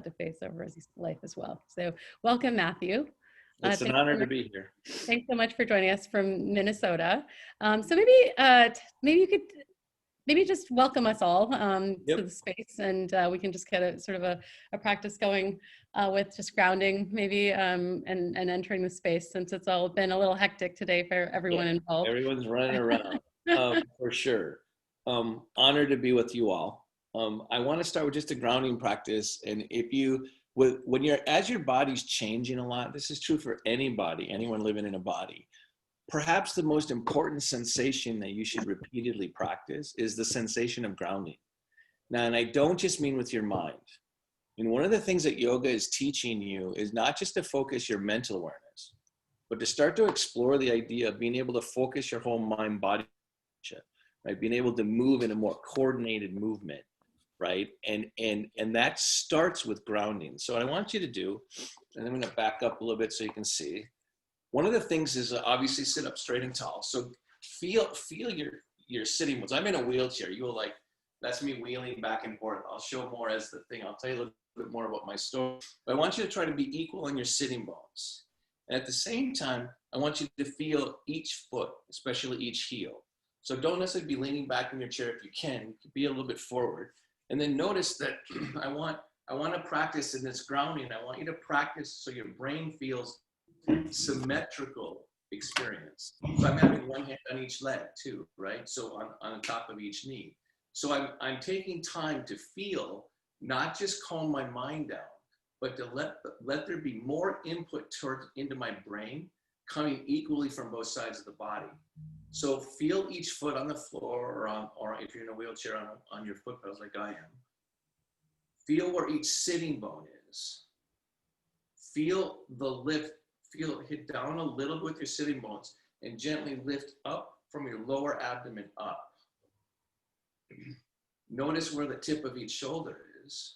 to face over his life as well. So welcome, Matthew. It's an honor to be here. Thanks so much for joining us from Minnesota. So maybe you could just welcome us all to the space, and we can just get a sort of a practice going with just grounding maybe and entering the space, since it's all been a little hectic today for everyone involved. Everyone's running around for sure. Honored to be with you all. I want to start with just a grounding practice, and as your body's changing a lot, this is true for anybody, anyone living in a body. Perhaps the most important sensation that you should repeatedly practice is the sensation of grounding. Now, and I don't just mean with your mind. And one of the things that yoga is teaching you is not just to focus your mental awareness, but to start to explore the idea of being able to focus your whole mind-body, right? Being able to move in a more coordinated movement, right? And that starts with grounding. So what I want you to do, and I'm going to back up a little bit so you can see. One of the things is obviously sit up straight and tall. So feel your sitting bones. I'm in a wheelchair. You will like, that's me wheeling back and forth. I'll show more as the thing. I'll tell you a little bit more about my story. But I want you to try to be equal on your sitting bones. And at the same time, I want you to feel each foot, especially each heel. So don't necessarily be leaning back in your chair if you can. Be a little bit forward. And then notice that I want to practice in this grounding. I want you to practice so your brain feels symmetrical experience. So I'm having one hand on each leg too, right? So on the top of each knee. So I'm taking time to feel, not just calm my mind down, but to let there be more input into my brain coming equally from both sides of the body. So feel each foot on the floor, or if you're in a wheelchair on your foot pedals like I am. Feel where each sitting bone is. Feel the lift. Hit down a little bit with your sitting bones and gently lift up from your lower abdomen up. Notice where the tip of each shoulder is,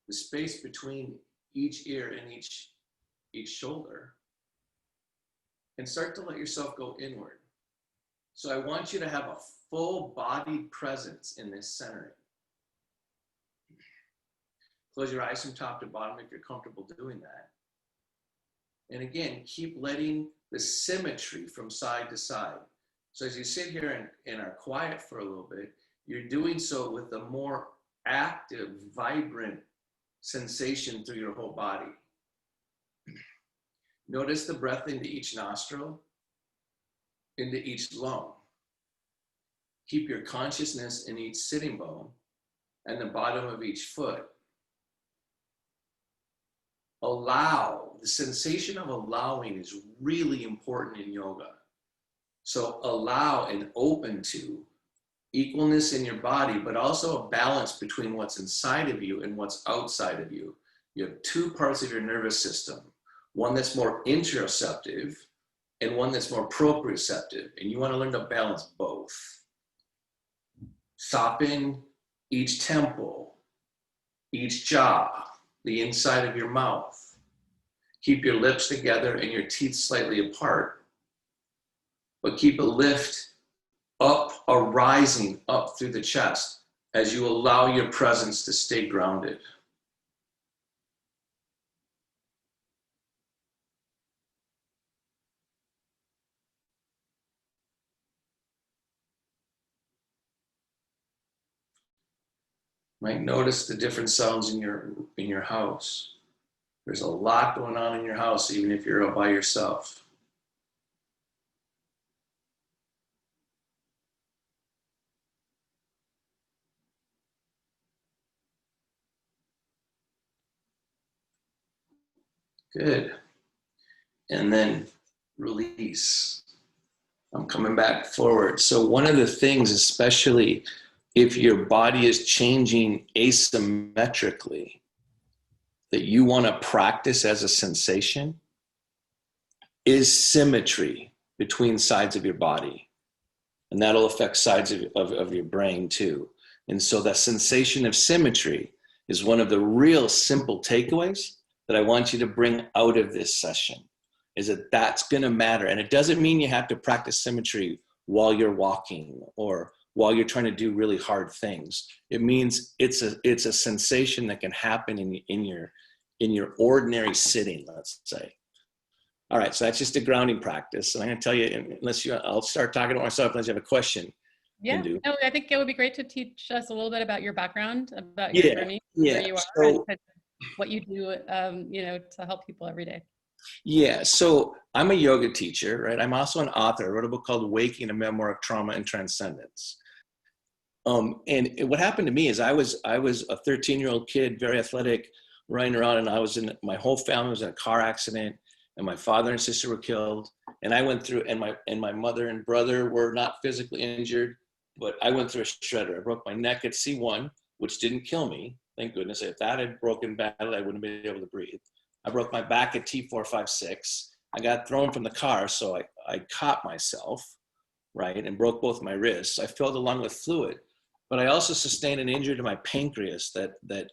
the space between each ear and each shoulder, and start to let yourself go inward. So I want you to have a full body presence in this centering. Close your eyes from top to bottom if you're comfortable doing that. And again, keep letting the symmetry from side to side. So as you sit here and are quiet for a little bit, you're doing so with a more active, vibrant sensation through your whole body. Notice the breath into each nostril, into each lung. Keep your consciousness in each sitting bone and the bottom of each foot. The sensation of allowing is really important in yoga. So allow and open to equalness in your body, but also a balance between what's inside of you and what's outside of you. You have two parts of your nervous system, one that's more interoceptive and one that's more proprioceptive, and you want to learn to balance both. Soften each temple, each jaw, the inside of your mouth. Keep your lips together and your teeth slightly apart, but keep a lift up, a rising up through the chest as you allow your presence to stay grounded. Might notice the different sounds in your house. There's a lot going on in your house, even if you're all by yourself. Good. And then release. I'm coming back forward. So one of the things, especially if your body is changing asymmetrically, that you want to practice as a sensation is symmetry between sides of your body. And that'll affect sides of your brain too. And so that sensation of symmetry is one of the real simple takeaways that I want you to bring out of this session, is that that's going to matter. And it doesn't mean you have to practice symmetry while you're walking or while you're trying to do really hard things. It means it's a sensation that can happen in your ordinary sitting, let's say. All right, so that's just a grounding practice. And I'm going to tell you, I'll start talking to myself unless you have a question. Yeah, no, I think it would be great to teach us a little bit about your background, about your journey, where you are, so, and what you do, to help people every day. Yeah, so I'm a yoga teacher, right? I'm also an author. I wrote a book called Waking, a Memoir of Trauma and Transcendence. And what happened to me is I was a 13-year-old kid, very athletic, running around, and my whole family was in a car accident, and my father and sister were killed. And I went through, and my mother and brother were not physically injured, but I went through a shredder. I broke my neck at C1, which didn't kill me, thank goodness. If that had broken badly, I wouldn't have been able to breathe. I broke my back at T4, 5, 6. I got thrown from the car, so I caught myself, right, and broke both my wrists. I filled the lung with fluid, but I also sustained an injury to my pancreas that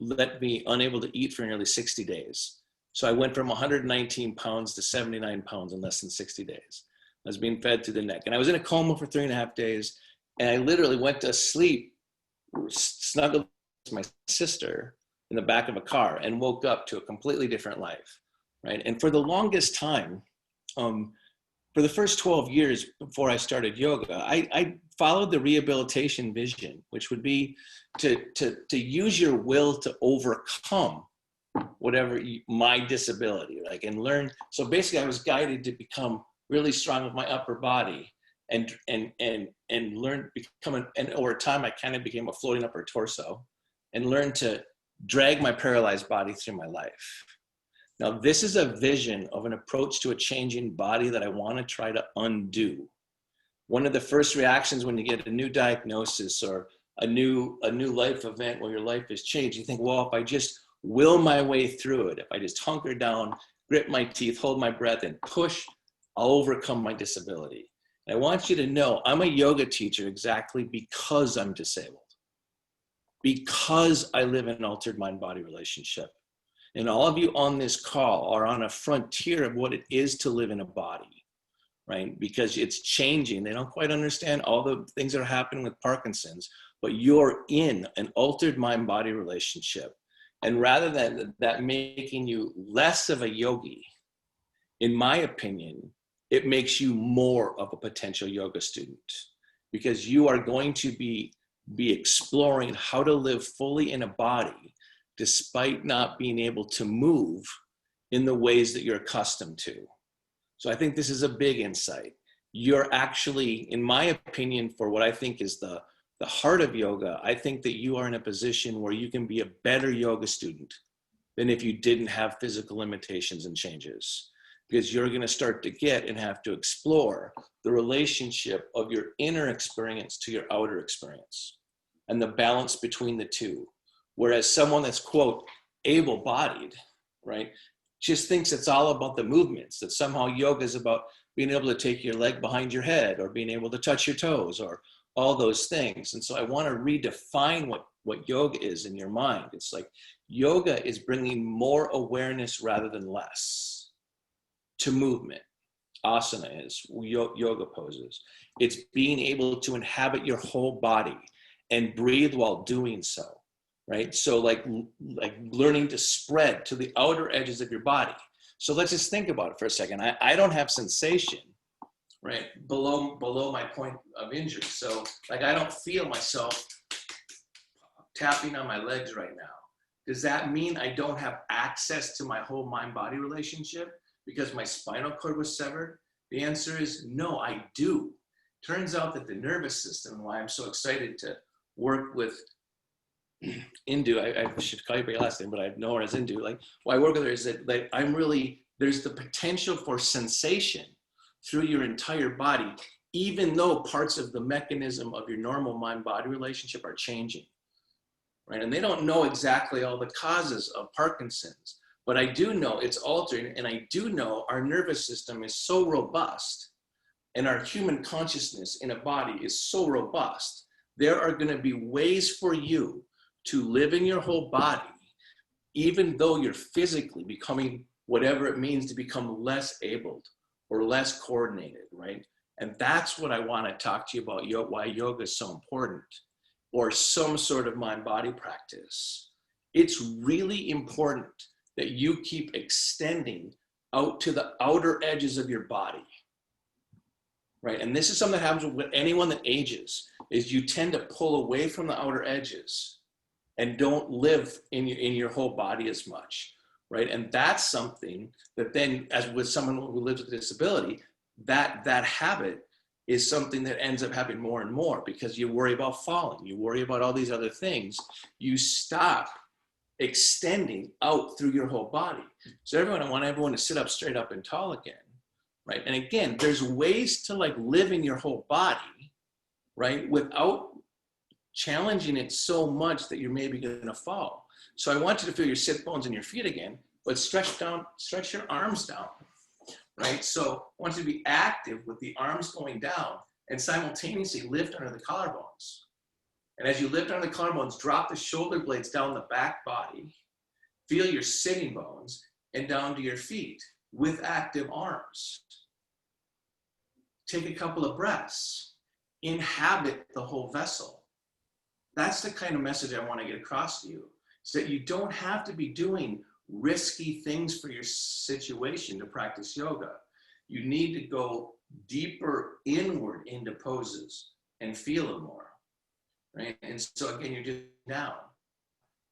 left me unable to eat for nearly 60 days. So I went from 119 pounds to 79 pounds in less than 60 days. I was being fed through the neck, and I was in a coma for 3.5 days, and I literally went to sleep, snuggled with my sister in the back of a car, and woke up to a completely different life, right? And for the longest time, for the first 12 years before I started yoga, I followed the rehabilitation vision, which would be to use your will to overcome whatever my disability, like, and learn. So basically, I was guided to become really strong with my upper body, and learn and over time, I kind of became a floating upper torso, and learned to drag my paralyzed body through my life. Now, this is a vision of an approach to a changing body that I want to try to undo. One of the first reactions when you get a new diagnosis or a new life event where your life has changed, you think, well, if I just will my way through it, if I just hunker down, grit my teeth, hold my breath, and push, I'll overcome my disability. And I want you to know I'm a yoga teacher exactly because I'm disabled, because I live in an altered mind-body relationship. And all of you on this call are on a frontier of what it is to live in a body, right? Because it's changing. They don't quite understand all the things that are happening with Parkinson's, but you're in an altered mind-body relationship. And rather than that making you less of a yogi, in my opinion, it makes you more of a potential yoga student, because you are going to be exploring how to live fully in a body despite not being able to move in the ways that you're accustomed to. So I think this is a big insight. You're actually, in my opinion, for what I think is the heart of yoga, I think that you are in a position where you can be a better yoga student than if you didn't have physical limitations and changes, because you're going to start to get and have to explore the relationship of your inner experience to your outer experience and the balance between the two. Whereas someone that's, quote, able-bodied, right, just thinks it's all about the movements, that somehow yoga is about being able to take your leg behind your head or being able to touch your toes or all those things. And so I want to redefine what yoga is in your mind. It's like yoga is bringing more awareness rather than less to movement. Asana is yoga poses. It's being able to inhabit your whole body and breathe while doing so. Right? So like learning to spread to the outer edges of your body. So let's just think about it for a second. I don't have sensation, right, below my point of injury. So like I don't feel myself tapping on my legs right now. Does that mean I don't have access to my whole mind-body relationship because my spinal cord was severed? The answer is no, I do. Turns out that the nervous system, why I'm so excited to work with Indu, I should call you by your last name, but I know her as Indu. Like, why I work with her is that like, there's the potential for sensation through your entire body, even though parts of the mechanism of your normal mind-body relationship are changing, right? And they don't know exactly all the causes of Parkinson's, but I do know it's altering, and I do know our nervous system is so robust, and our human consciousness in a body is so robust. There are going to be ways for you to live in your whole body, even though you're physically becoming whatever it means to become less abled or less coordinated, right? And that's what I want to talk to you about, why yoga is so important, or some sort of mind-body practice. It's really important that you keep extending out to the outer edges of your body, right? And this is something that happens with anyone that ages, is you tend to pull away from the outer edges and don't live in your whole body as much, right? And that's something that then, as with someone who lives with a disability, that habit is something that ends up happening more and more, because you worry about falling, you worry about all these other things. You stop extending out through your whole body. So I want everyone to sit up straight up and tall again, right? And again, there's ways to like live in your whole body, right, without challenging it so much that you're maybe going to fall. So I want you to feel your sit bones in your feet again, but stretch your arms down, right? So I want you to be active with the arms going down and simultaneously lift under the collarbones. And as you lift under the collarbones, drop the shoulder blades down the back body, feel your sitting bones, and down to your feet with active arms. Take a couple of breaths. Inhabit the whole vessel. That's the kind of message I want to get across to you, so that you don't have to be doing risky things for your situation to practice yoga. You need to go deeper inward into poses and feel them more, right? And so again, you're just down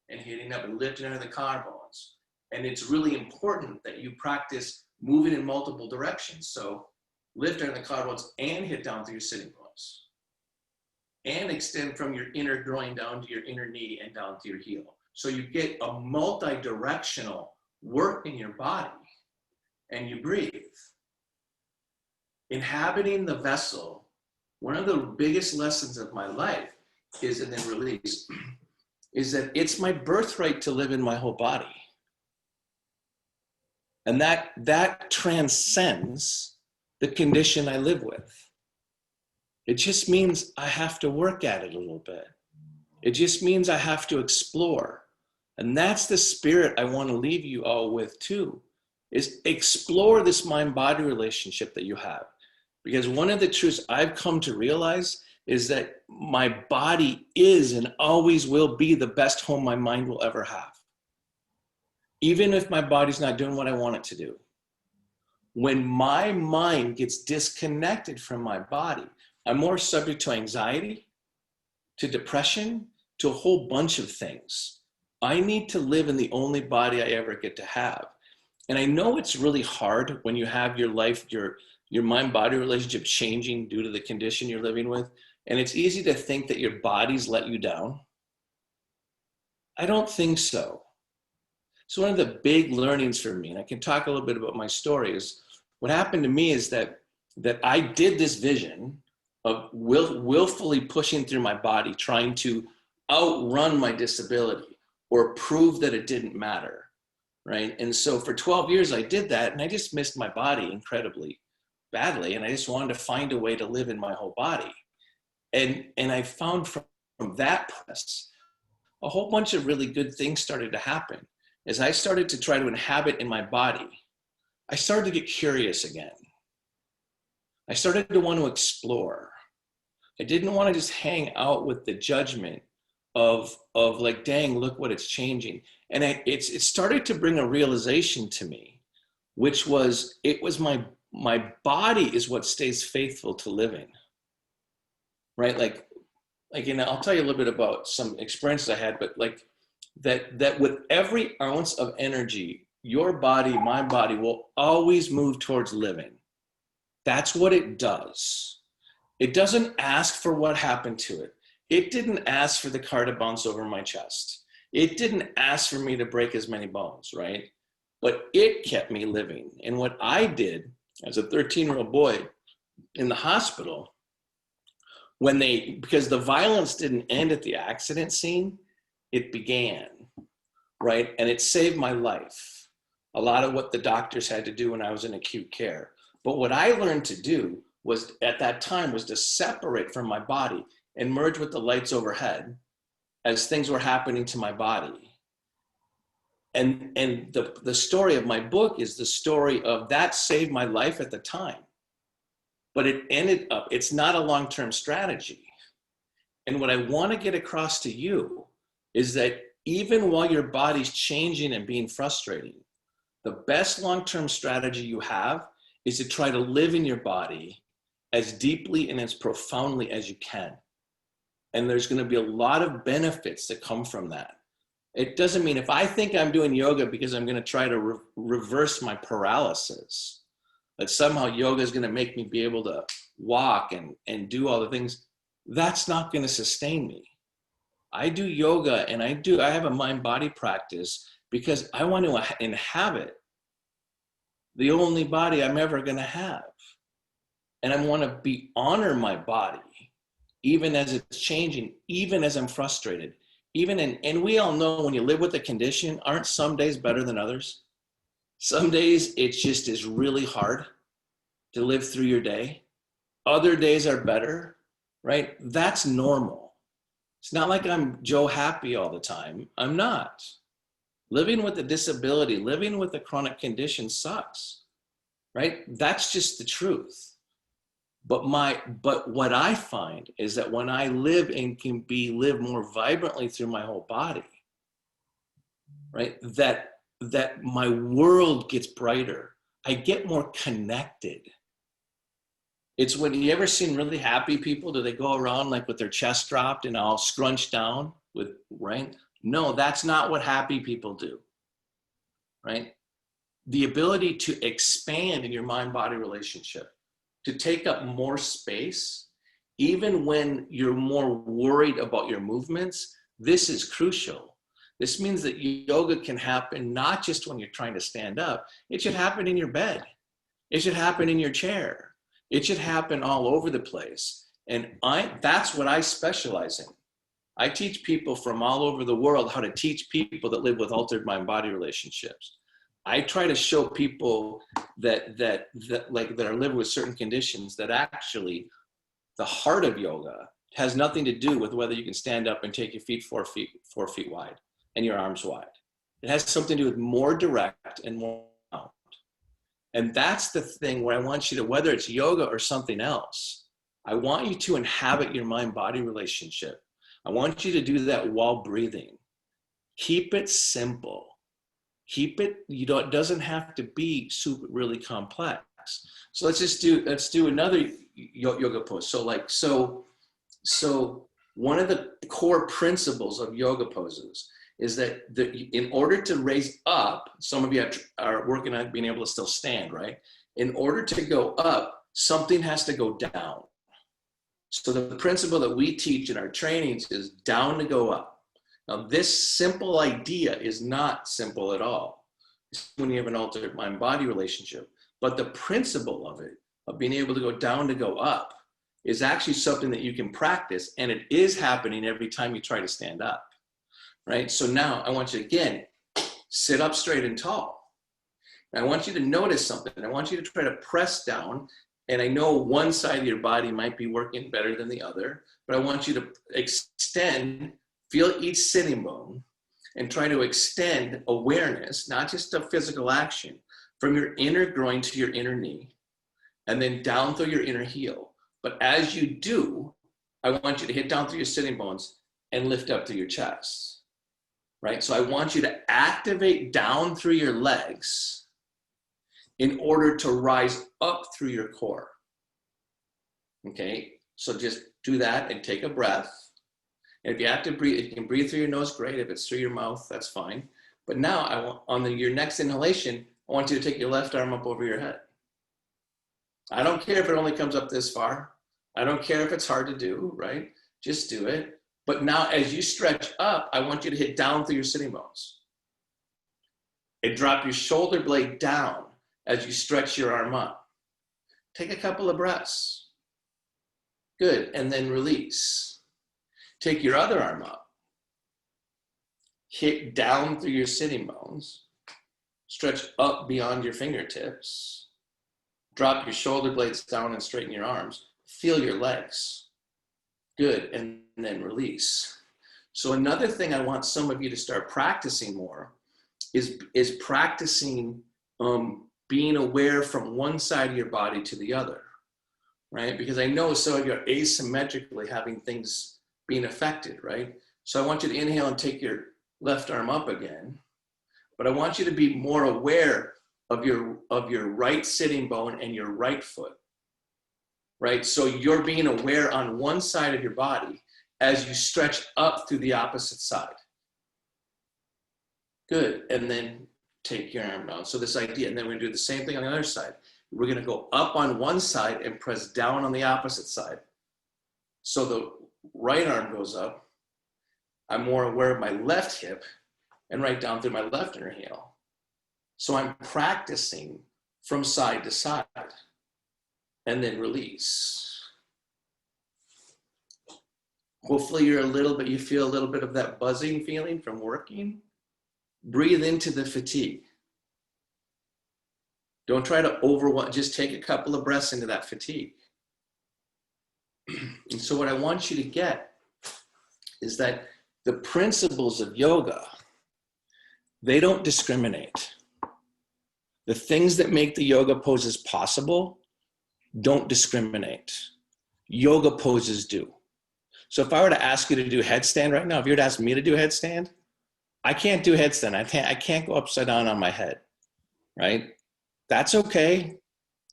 and hitting up and lifting under the collarbones. And it's really important that you practice moving in multiple directions. So lift under the collarbones and hit down through your sitting bones. And extend from your inner groin down to your inner knee and down to your heel. So you get a multi-directional work in your body, and you breathe. Inhabiting the vessel, one of the biggest lessons of my life is, and then release, is that it's my birthright to live in my whole body. And that transcends the condition I live with. It just means I have to work at it a little bit. It just means I have to explore. And that's the spirit I want to leave you all with too, is explore this mind-body relationship that you have. Because one of the truths I've come to realize is that my body is and always will be the best home my mind will ever have. Even if my body's not doing what I want it to do. When my mind gets disconnected from my body, I'm more subject to anxiety, to depression, to a whole bunch of things. I need to live in the only body I ever get to have. And I know it's really hard when you have your life, your mind-body relationship changing due to the condition you're living with. And it's easy to think that your body's let you down. I don't think so. So one of the big learnings for me, and I can talk a little bit about my story, is what happened to me is that I did this vision of willfully pushing through my body, trying to outrun my disability or prove that it didn't matter, right? And so for 12 years I did that, and I just missed my body incredibly badly, and I just wanted to find a way to live in my whole body. And I found from that process, a whole bunch of really good things started to happen. As I started to try to inhabit in my body, I started to get curious again. I started to want to explore. I didn't want to just hang out with the judgment of like, dang, look what it's changing. And it started to bring a realization to me, which was, it was my body is what stays faithful to living, right? Like, you know, I'll tell you a little bit about some experiences I had, but like that with every ounce of energy, your body, my body will always move towards living. That's what it does. It doesn't ask for what happened to it. It didn't ask for the car to bounce over my chest. It didn't ask for me to break as many bones, right? But it kept me living. And what I did as a 13-year-old boy in the hospital, because the violence didn't end at the accident scene, it began, right? And it saved my life. A lot of what the doctors had to do when I was in acute care. But what I learned to do was, at that time, was to separate from my body and merge with the lights overhead as things were happening to my body. And the story of my book is the story of that saved my life at the time. but it ended up, it's not a long-term strategy. And what I want to get across to you is that even while your body's changing and being frustrating, the best long-term strategy you have is to try to live in your body as deeply and as profoundly as you can. And there's going to be a lot of benefits that come from that. It doesn't mean if I think I'm doing yoga because I'm going to try to reverse my paralysis, that somehow yoga is going to make me be able to walk and do all the things. That's not going to sustain me. I do yoga and I have a mind-body practice because I want to inhabit the only body I'm ever going to have. And I want to honor my body, even as it's changing, even as I'm frustrated, and we all know when you live with a condition, aren't some days better than others? Some days it just is really hard to live through your day. Other days are better, right? That's normal. It's not like I'm Joe Happy all the time. I'm not. Living with a disability, living with a chronic condition sucks, right? That's just the truth. But what I find is that when I live and can live more vibrantly through my whole body, right? That my world gets brighter. I get more connected. It's when you ever seen really happy people, do they go around like with their chest dropped and all scrunched down right? No, that's not what happy people do, right? The ability to expand in your mind-body relationship, to take up more space, even when you're more worried about your movements, this is crucial. This means that yoga can happen not just when you're trying to stand up, it should happen in your bed. It should happen in your chair. It should happen all over the place. And that's what I specialize in. I teach people from all over the world how to teach people that live with altered mind-body relationships. I try to show people that are living with certain conditions that actually the heart of yoga has nothing to do with whether you can stand up and take your feet 4 feet wide and your arms wide. It has something to do with more direct and more out. And that's the thing where I want you to, whether it's yoga or something else, I want you to inhabit your mind-body relationship. I want you to do that while breathing. Keep it simple. Keep it, it doesn't have to be super really complex. So let's do another yoga pose. So one of the core principles of yoga poses is that in order to raise up, some of you are working on being able to still stand, right? In order to go up, something has to go down. So the principle that we teach in our trainings is down to go up. Now, this simple idea is not simple at all when you have an altered mind-body relationship. But the principle of it, of being able to go up, is actually something that you can practice, and it is happening every time you try to stand up, right? So now I want you to, again, sit up straight and tall. And I want you to notice something. I want you to try to press down, and I know one side of your body might be working better than the other, but I want you to extend. Feel each sitting bone and try to extend awareness, not just a physical action, from your inner groin to your inner knee, and then down through your inner heel. But as you do, I want you to hit down through your sitting bones and lift up through your chest, right? So I want you to activate down through your legs in order to rise up through your core, okay? So just do that and take a breath. And if you have to breathe, if you can breathe through your nose, great. If it's through your mouth, that's fine. But now, your next inhalation, I want you to take your left arm up over your head. I don't care if it only comes up this far. I don't care if it's hard to do, right? Just do it. But now, as you stretch up, I want you to hit down through your sitting bones. And drop your shoulder blade down as you stretch your arm up. Take a couple of breaths. Good, and then release. Take your other arm up, hit down through your sitting bones, stretch up beyond your fingertips, drop your shoulder blades down and straighten your arms, feel your legs. Good, and then release. So another thing I want some of you to start practicing more is practicing being aware from one side of your body to the other. right? Because I know so you're asymmetrically having things being affected, right? So I want you to inhale and take your left arm up again, but I want you to be more aware of your right sitting bone and your right foot, right? So you're being aware on one side of your body as you stretch up through the opposite side. Good, and then take your arm down. So this idea, and then we're gonna do the same thing on the other side. We're gonna go up on one side and press down on the opposite side. So the right arm goes up. I'm more aware of my left hip and right down through my left inhale. So I'm practicing from side to side and then release. Hopefully you feel a little bit of that buzzing feeling from working. Breathe into the fatigue. Don't try to overwhelm, just take a couple of breaths into that fatigue. And so what I want you to get is that the principles of yoga, they don't discriminate. The things that make the yoga poses possible don't discriminate. Yoga poses do. So if I were to ask you to do headstand right now, if you were to ask me to do headstand, I can't do headstand. I can't go upside down on my head, right? That's okay.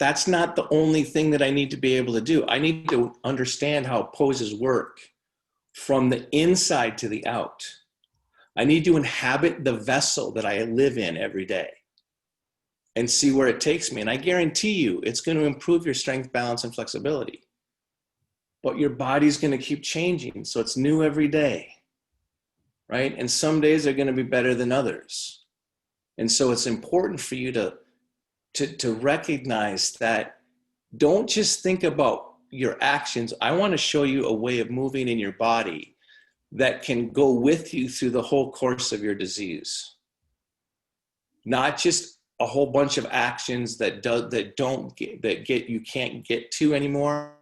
That's not the only thing that I need to be able to do. I need to understand how poses work from the inside to the out. I need to inhabit the vessel that I live in every day and see where it takes me. And I guarantee you, it's going to improve your strength, balance, and flexibility. But your body's going to keep changing. So it's new every day, right? And some days are going to be better than others. And so it's important for you to recognize that. Don't just think about your actions. I want to show you a way of moving in your body that can go with you through the whole course of your disease. Not just a whole bunch of actions that you can't get to anymore.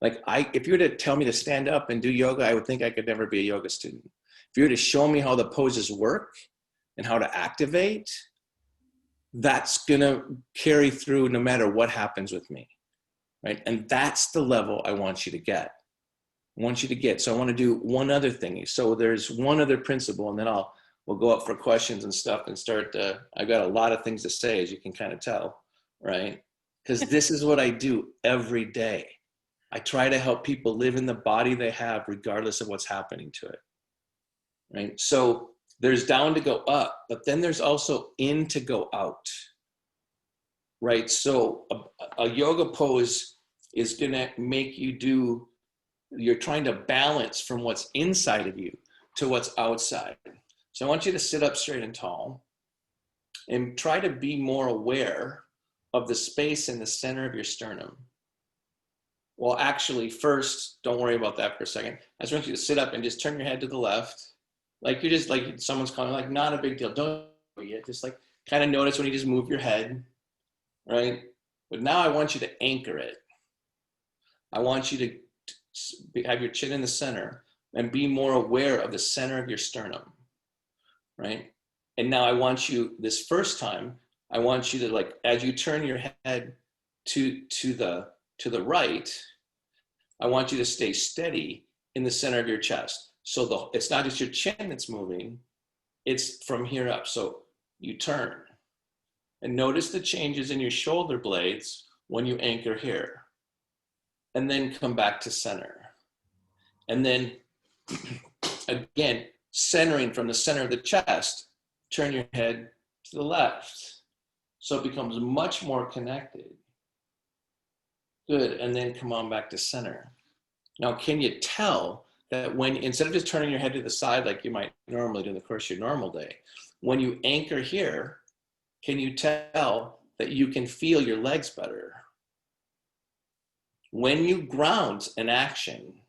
Like if you were to tell me to stand up and do yoga, I would think I could never be a yoga student. If you were to show me how the poses work and how to activate, that's gonna carry through no matter what happens with me, right? And that's the level I want you to get. So I want to do one other thing. So there's one other principle, and then we'll go up for questions and stuff and start. I've got a lot of things to say, as you can kind of tell, right? Because this is what I do every day. I try to help people live in the body they have, regardless of what's happening to it, right? So there's down to go up, but then there's also in to go out, right? So a yoga pose is going to make you you're trying to balance from what's inside of you to what's outside. So I want you to sit up straight and tall and try to be more aware of the space in the center of your sternum. Well, actually, first, don't worry about that for a second. I just want you to sit up and just turn your head to the left. Like you're just like someone's calling, like not a big deal. Don't yet. Just like kind of notice when you just move your head, right? But now I want you to anchor it. I want you to have your chin in the center and be more aware of the center of your sternum, right? And now I want you, this first time, I want you to, like, as you turn your head to the right, I want you to stay steady in the center of your chest. So it's not just your chin that's moving, it's from here up. So you turn and notice the changes in your shoulder blades when you anchor here. And then come back to center. And then again, centering from the center of the chest, turn your head to the left. So it becomes much more connected. Good, and then come on back to center. Now, can you tell that when, instead of just turning your head to the side like you might normally do in the course of your normal day, when you anchor here, can you tell that you can feel your legs better? When you ground an action,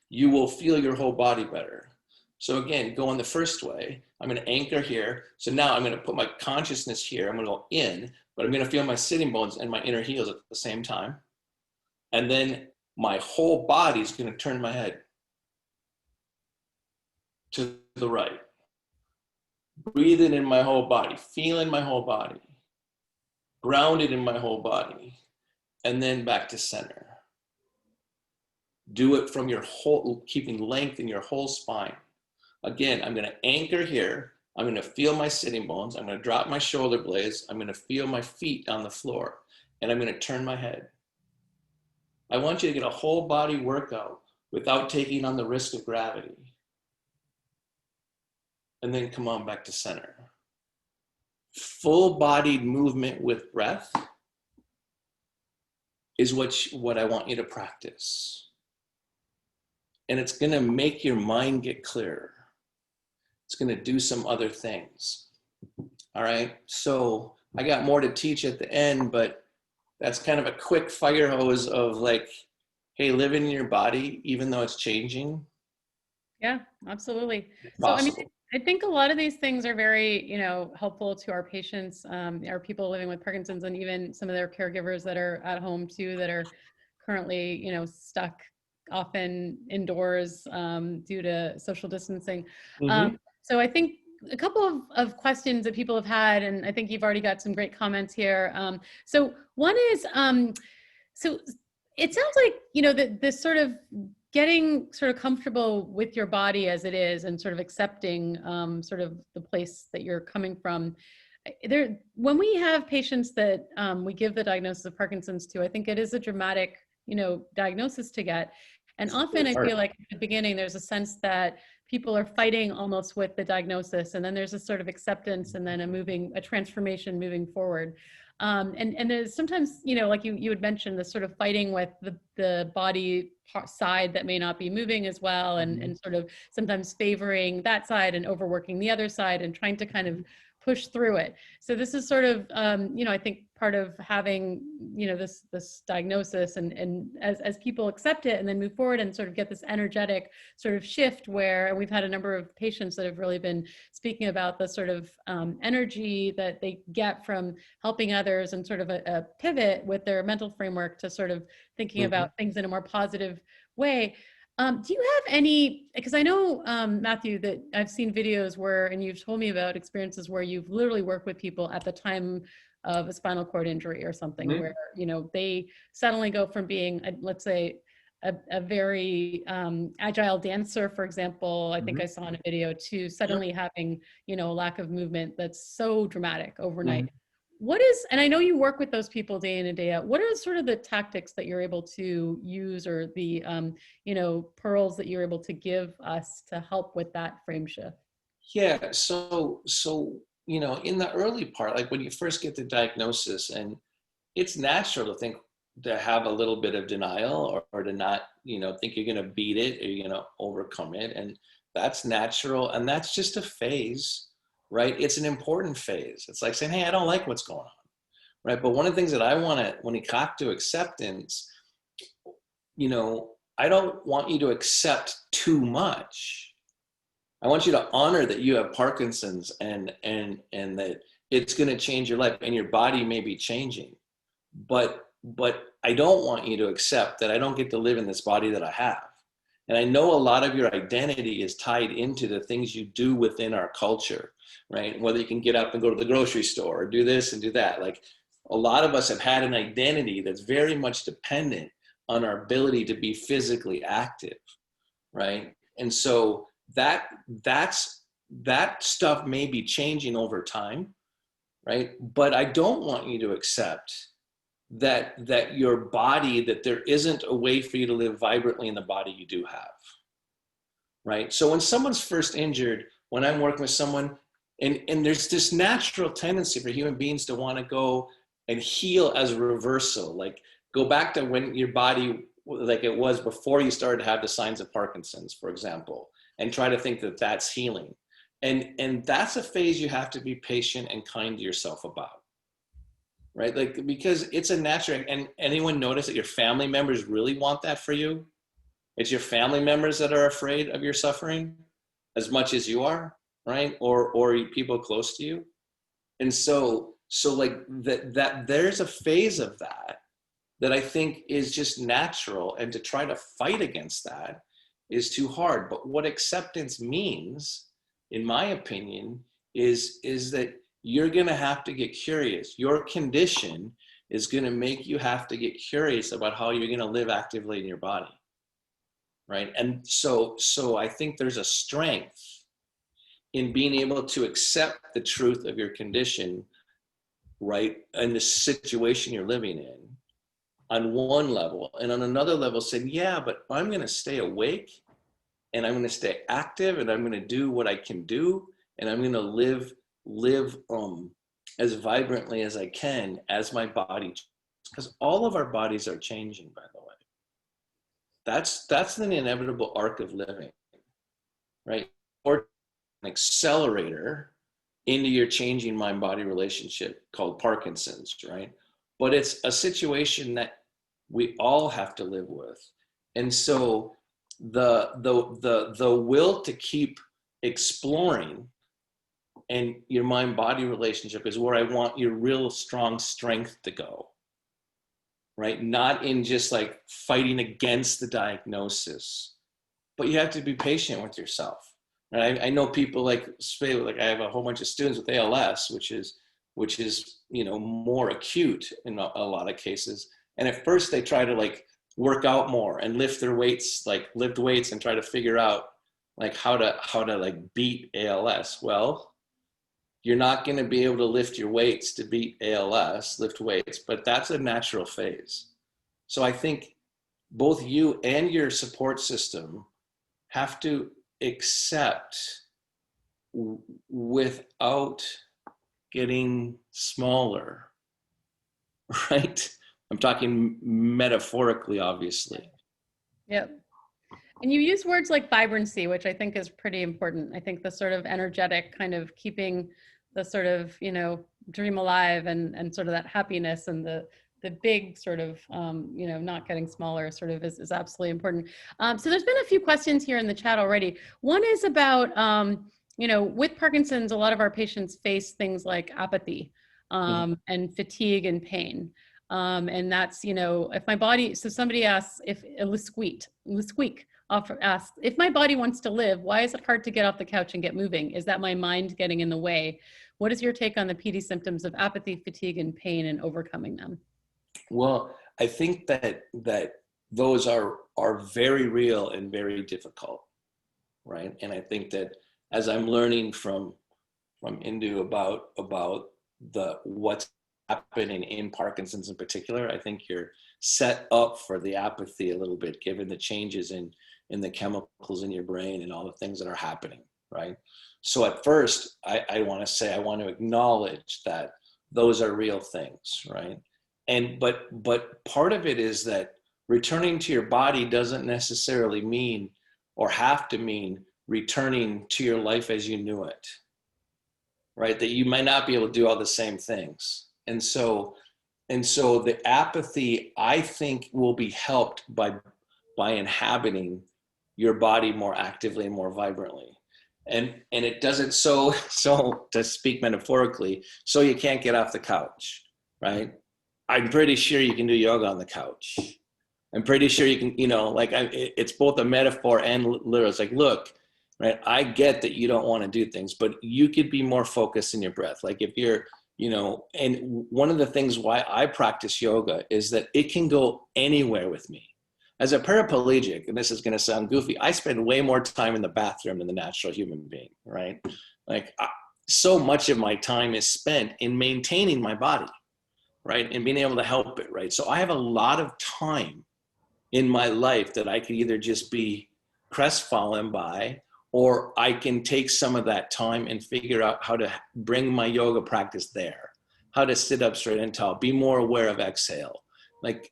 you will feel your whole body better. So again, going the first way, I'm going to anchor here. So now I'm going to put my consciousness here. I'm going to go in, but I'm going to feel my sitting bones and my inner heels at the same time. And then my whole body is going to turn my head to the right. Breathing in my whole body, feeling my whole body, grounded in my whole body, and then back to center. Do it from your whole, keeping length in your whole spine. Again, I'm going to anchor here. I'm going to feel my sitting bones. I'm going to drop my shoulder blades. I'm going to feel my feet on the floor, and I'm going to turn my head. I want you to get a whole body workout without taking on the risk of gravity. And then come on back to center. Full-bodied movement with breath is what I want you to practice. And it's going to make your mind get clearer. It's going to do some other things. All right. So I got more to teach at the end, but that's kind of a quick fire hose of like, hey, live in your body, even though it's changing. Yeah, absolutely. So, I mean, I think a lot of these things are very, helpful to our patients, our people living with Parkinson's, and even some of their caregivers that are at home too, that are currently, stuck often indoors due to social distancing. So I think a couple of questions that people have had, and I think you've already got some great comments here. So one is, so it sounds like, that this sort of getting sort of comfortable with your body as it is and sort of accepting sort of the place that you're coming from. When we have patients that we give the diagnosis of Parkinson's to, I think it is a dramatic, diagnosis to get. And often I feel like at the beginning, there's a sense that people are fighting almost with the diagnosis, and then there's a sort of acceptance and then a transformation moving forward. And there's sometimes, like you had mentioned, the sort of fighting with the body side that may not be moving as well, and sort of sometimes favoring that side and overworking the other side and trying to kind of push through it. So this is sort of, I think part of having, this diagnosis, and as people accept it and then move forward and sort of get this energetic sort of shift where, and we've had a number of patients that have really been speaking about the sort of energy that they get from helping others, and sort of a pivot with their mental framework to sort of thinking about things in a more positive way. Do you have any, because I know, Matthew, that I've seen videos where, and you've told me about experiences where you've literally worked with people at the time of a spinal cord injury or something, where, they suddenly go from being, let's say, a very agile dancer, for example, I think I saw in a video, to suddenly having, a lack of movement that's so dramatic overnight. What is, and I know you work with those people day in and day out, what are sort of the tactics that you're able to use, or the, pearls that you're able to give us to help with that frame shift? Yeah, so in the early part, like when you first get the diagnosis, and it's natural to think, to have a little bit of denial, or to not, think you're going to beat it, or you're going to overcome it. And that's natural. And that's just a phase, right? It's an important phase. It's like saying, hey, I don't like what's going on, right? But one of the things that I want to, when you talk to acceptance, I don't want you to accept too much. I want you to honor that you have Parkinson's, and that it's going to change your life, and your body may be changing. But I don't want you to accept that I don't get to live in this body that I have. And I know a lot of your identity is tied into the things you do within our culture, right? Whether you can get up and go to the grocery store, or do this and do that. Like, a lot of us have had an identity that's very much dependent on our ability to be physically active, right? And so that stuff may be changing over time, right? But I don't want you to accept that your body, that there isn't a way for you to live vibrantly in the body you do have, right? So when someone's first injured, when I'm working with someone, and there's this natural tendency for human beings to want to go and heal as a reversal, like go back to when your body, like it was before you started to have the signs of Parkinson's, for example, and try to think that that's healing. And that's a phase you have to be patient and kind to yourself about, right? Like, because it's a natural, and anyone notice that your family members really want that for you? It's your family members that are afraid of your suffering as much as you are, right? Or people close to you. And so like that there's a phase of that I think is just natural, and to try to fight against that is too hard. But what acceptance means, in my opinion, is that you're going to have to get curious. Your condition is going to make you have to get curious about how you're going to live actively in your body. right? And so I think there's a strength in being able to accept the truth of your condition, right, and the situation you're living in on one level, and on another level saying, yeah, but I'm going to stay awake, and I'm going to stay active, and I'm going to do what I can do, and I'm going to live as vibrantly as I can as my body, because all of our bodies are changing, by the way. That's an inevitable arc of living, right? Or an accelerator into your changing mind-body relationship called Parkinson's, right? But it's a situation that we all have to live with. And so the will to keep exploring and your mind-body relationship is where I want your real strong strength to go, right? Not in just like fighting against the diagnosis, but you have to be patient with yourself. And I know people like I have a whole bunch of students with ALS, which is more acute in a lot of cases. And at first they try to like work out more and lift weights and try to figure out like how to like beat ALS. Well, you're not going to be able to lift your weights to beat ALS, lift weights, but that's a natural phase. So I think both you and your support system have to accept without getting smaller, right? I'm talking metaphorically, obviously. Yep. And you use words like vibrancy, which I think is pretty important. I think the sort of energetic kind of keeping the sort of, dream alive and sort of that happiness and the big sort of, not getting smaller sort of is absolutely important. So there's been a few questions here in the chat already. One is about, with Parkinson's, a lot of our patients face things like apathy and fatigue and pain. And that's, if my body, so somebody asks if Lusqueak asks, if my body wants to live, why is it hard to get off the couch and get moving? Is that my mind getting in the way? What is your take on the PD symptoms of apathy, fatigue, and pain and overcoming them? Well, I think that those are very real and very difficult, right? And I think that as I'm learning from Indu about what's happening in Parkinson's in particular, I think you're set up for the apathy a little bit, given the changes in the chemicals in your brain and all the things that are happening, right? So at first, I want to acknowledge that those are real things, right? But part of it is that returning to your body doesn't necessarily mean or have to mean returning to your life as you knew it, right? That you might not be able to do all the same things. And so the apathy, I think, will be helped by inhabiting your body more actively and more vibrantly. And it doesn't, so to speak metaphorically, so you can't get off the couch, right? I'm pretty sure you can do yoga on the couch. I'm pretty sure you can, it's both a metaphor and literal. It's like, look, right, I get that you don't want to do things, but you could be more focused in your breath. Like if you're, and one of the things why I practice yoga is that it can go anywhere with me. As a paraplegic, and this is going to sound goofy, I spend way more time in the bathroom than the natural human being, right? Like so much of my time is spent in maintaining my body, right? And being able to help it, right? So I have a lot of time in my life that I could either just be crestfallen by, or I can take some of that time and figure out how to bring my yoga practice there, how to sit up straight and tall, be more aware of exhale. Like,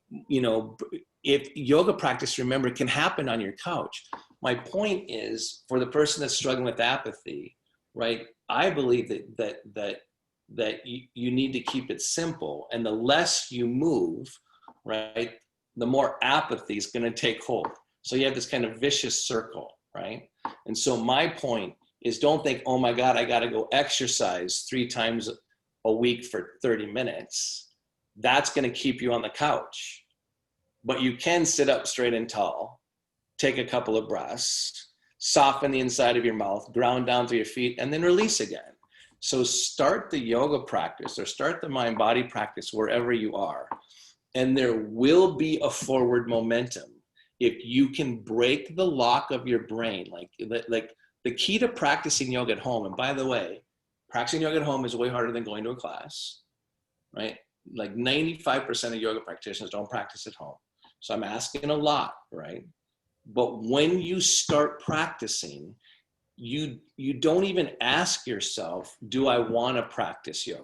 if yoga practice, remember, can happen on your couch. My point is, for the person that's struggling with apathy, right? I believe that you need to keep it simple, and the less you move, right, the more apathy is going to take hold. So you have this kind of vicious circle, right? And so my point is, don't think, oh my God, I got to go exercise 3 times a week for 30 minutes. That's going to keep you on the couch. But you can sit up straight and tall, take a couple of breaths, soften the inside of your mouth, ground down through your feet, and then release again. So start the yoga practice or start the mind-body practice wherever you are. And there will be a forward momentum. if you can break the lock of your brain, like the key to practicing yoga at home, and by the way, practicing yoga at home is way harder than going to a class, right? Like 95% of yoga practitioners don't practice at home. So I'm asking a lot, right? But when you start practicing, you don't even ask yourself, do I want to practice yoga?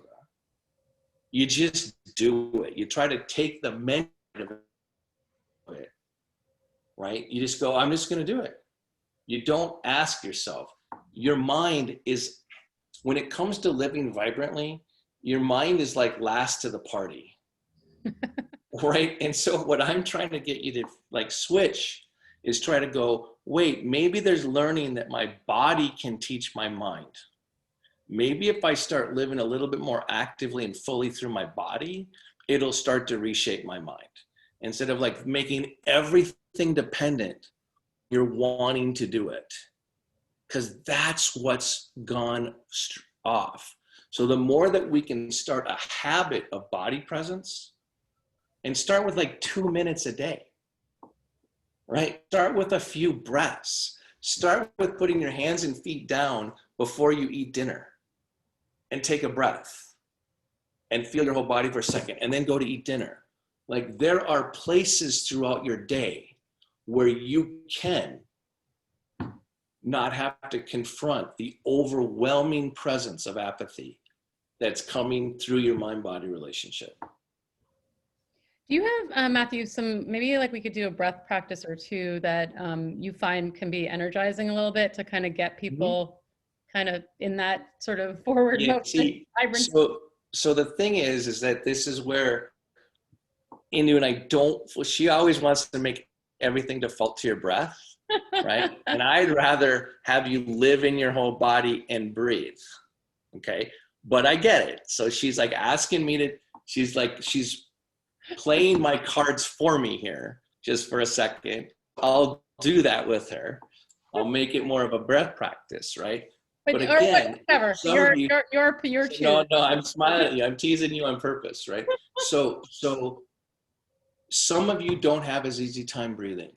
You just do it. You try to take the mental of it, right? You just go, I'm just going to do it. You don't ask yourself. Your mind is, when it comes to living vibrantly, your mind is like last to the party, right? And so what I'm trying to get you to like switch is try to go, wait, maybe there's learning that my body can teach my mind. Maybe if I start living a little bit more actively and fully through my body, it'll start to reshape my mind. Instead of like making everything dependent, you're wanting to do it. Because that's what's gone off. So the more that we can start a habit of body presence, and start with like 2 minutes a day, right? Start with a few breaths. Start with putting your hands and feet down before you eat dinner and take a breath and feel your whole body for a second, and then go to eat dinner. Like, there are places throughout your day where you can not have to confront the overwhelming presence of apathy that's coming through your mind-body relationship. Do you have, Matthew, some, maybe like we could do a breath practice or two that you find can be energizing a little bit to kind of get people kind of in that sort of forward motion? See, so the thing is that this is where Indu and I don't, she always wants to make everything default to your breath, right? And I'd rather have you live in your whole body and breathe, okay? But I get it. So she's like asking me to, she's playing my cards for me here just for a second. I'll do that with her. I'll make it more of a breath practice, right? But again, whatever. Your choose. No, I'm smiling at you. I'm teasing you on purpose, right? So some of you don't have as easy time breathing,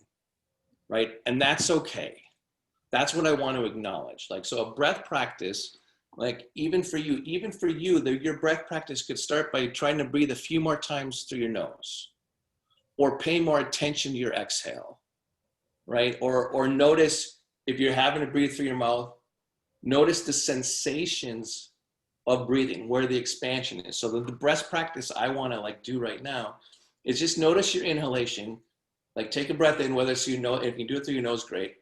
right? And that's okay. That's what I want to acknowledge. Like, so a breath practice, like even for you, your breath practice could start by trying to breathe a few more times through your nose, or pay more attention to your exhale, right? Or notice, if you're having to breathe through your mouth, notice the sensations of breathing, where the expansion is. So the breath practice I want to like do right now is just notice your inhalation. Like, take a breath in, whether it's, if you do it through your nose, great.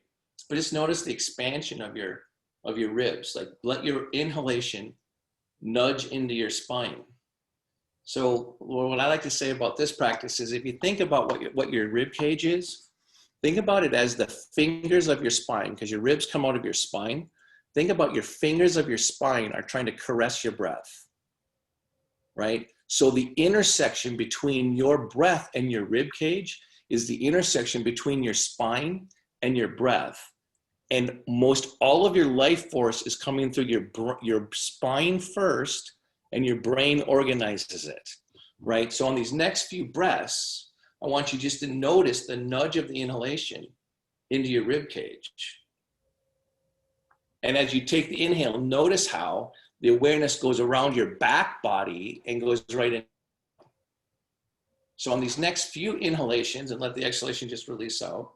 But just notice the expansion of your ribs. Like, let your inhalation nudge into your spine. So what I like to say about this practice is, if you think about what your rib cage is, think about it as the fingers of your spine, because your ribs come out of your spine. Think about your fingers of your spine are trying to caress your breath, right? So the intersection between your breath and your rib cage is the intersection between your spine and your breath. And most all of your life force is coming through your spine first, and your brain organizes it, right? So on these next few breaths, I want you just to notice the nudge of the inhalation into your rib cage. And as you take the inhale, notice how the awareness goes around your back body and goes right in. So on these next few inhalations, and let the exhalation just release out.